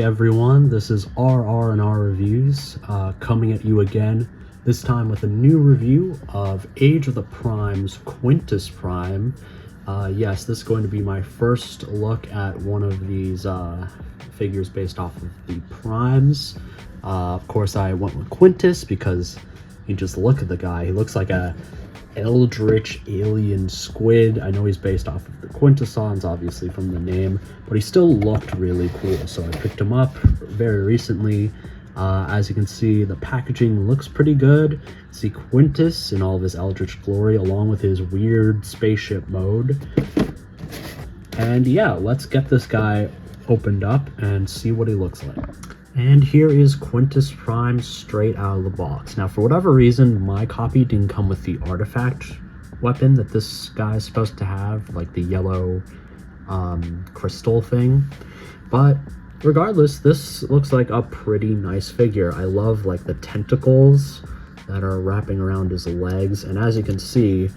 everyone, this is RR&R Reviews, coming at you again, this time with a new review of Age of the Prime's Quintus Prime. Yes, this is going to be my first look at one of these figures based off of the Primes. Of course, I went with Quintus because you just look at the guy. He looks like a Eldritch alien squid. I know he's based off of the Quintessons, obviously from the name, but he still looked really cool, so I picked him up very recently. As you can see, the packaging looks pretty good. See Quintus in all of his Eldritch glory, along with his weird spaceship mode. And yeah, let's get this guy opened up and see what he looks like. And here is Quintus Prime straight out of the box. Now, for whatever reason, my copy didn't come with the artifact weapon that this guy is supposed to have, like the yellow crystal thing. But regardless, this looks like a pretty nice figure. I love like the tentacles that are wrapping around his legs. And as you can see,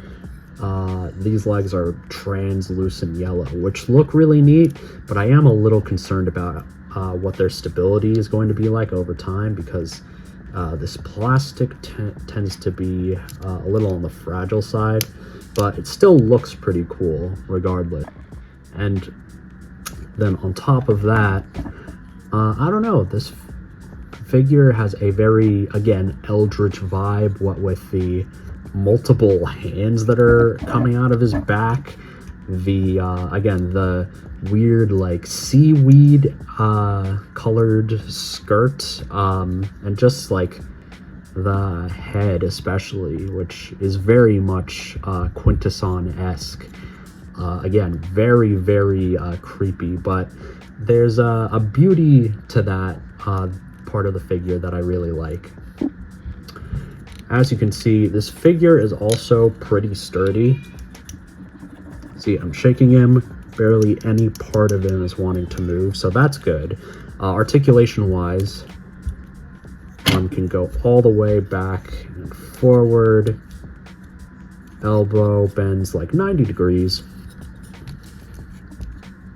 these legs are translucent yellow, which look really neat, but I am a little concerned about what their stability is going to be like over time, because this plastic tends to be a little on the fragile side, but it still looks pretty cool regardless. And then on top of that, I don't know, this figure has a very, again, Eldritch vibe, what with the multiple hands that are coming out of his back, the again, the weird like seaweed colored skirt, and just like the head especially, which is very much Quintesson-esque. Again, very creepy, but there's a beauty to that part of the figure that I really like. As you can see, this figure is also pretty sturdy. See, I'm shaking him, barely any part of him is wanting to move, so that's good. Articulation wise, can go all the way back and forward. Elbow bends like 90 degrees.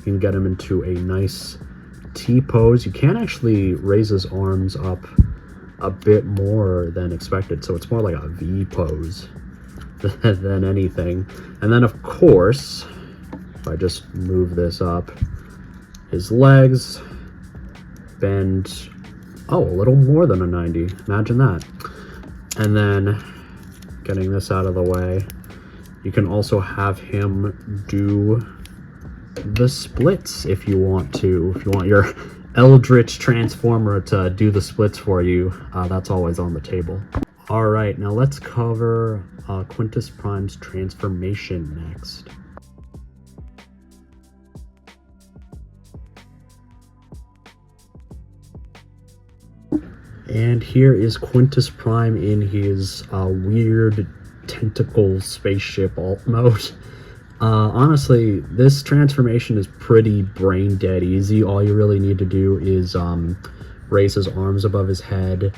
You can get him into a nice T pose. You can actually raise his arms up a bit more than expected, so it's more like a V pose than anything. And then of course, if I just move this up, his legs bend, oh, a little more than a 90, imagine that. And then getting this out of the way, you can also have him do the splits if you want to. If you want your Eldritch transformer to do the splits for you, that's always on the table. All right, now let's cover Quintus Prime's transformation next. And here is Quintus Prime in his weird tentacle spaceship alt mode. Honestly, this transformation is pretty brain dead easy. All you really need to do is raise his arms above his head,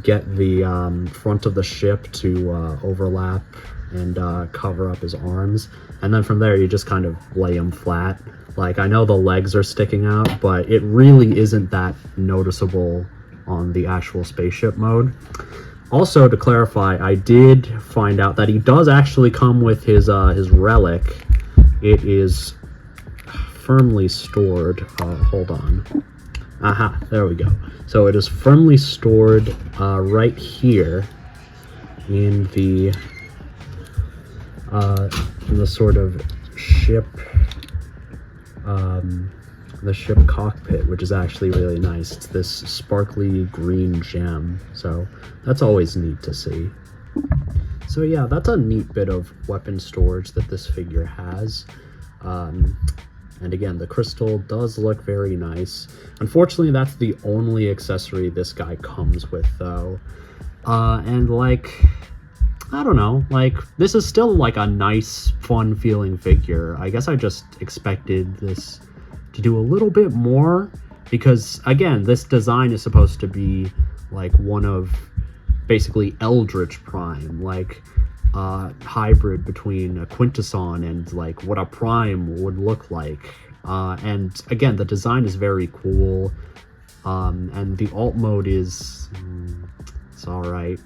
get the front of the ship to overlap and cover up his arms, and then from there you just kind of lay him flat. Like, I know the legs are sticking out, but it really isn't that noticeable on the actual spaceship mode. Also, to clarify, I did find out that he does actually come with his relic. It is firmly stored. Hold on. Aha, there we go. So it is firmly stored right here in the sort of ship, the ship cockpit, which is actually really nice. It's this sparkly green gem, so that's always neat to see. So yeah, that's a neat bit of weapon storage that this figure has. And again, the crystal does look very nice. Unfortunately, that's the only accessory this guy comes with, though. And like, I don't know, like, this is still like a nice, fun feeling figure. I guess I just expected this to do a little bit more, because again, this design is supposed to be like one of basically Eldritch Prime, like hybrid between a Quintesson and like what a Prime would look like. And again, the design is very cool. And the alt mode is, it's all right.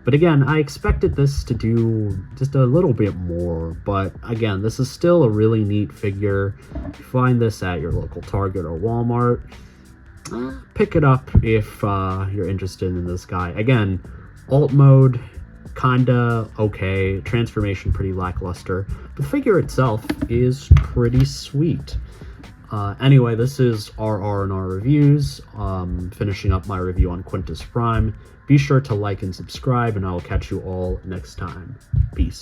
But again, I expected this to do just a little bit more, but again, this is still a really neat figure. You find this at your local Target or Walmart. Pick it up if you're interested in this guy. Again, alt mode, kinda okay, transformation pretty lackluster. The figure itself is pretty sweet. Anyway, this is RR&R Reviews, finishing up my review on Quintus Prime. Be sure to like and subscribe, and I will catch you all next time. Peace.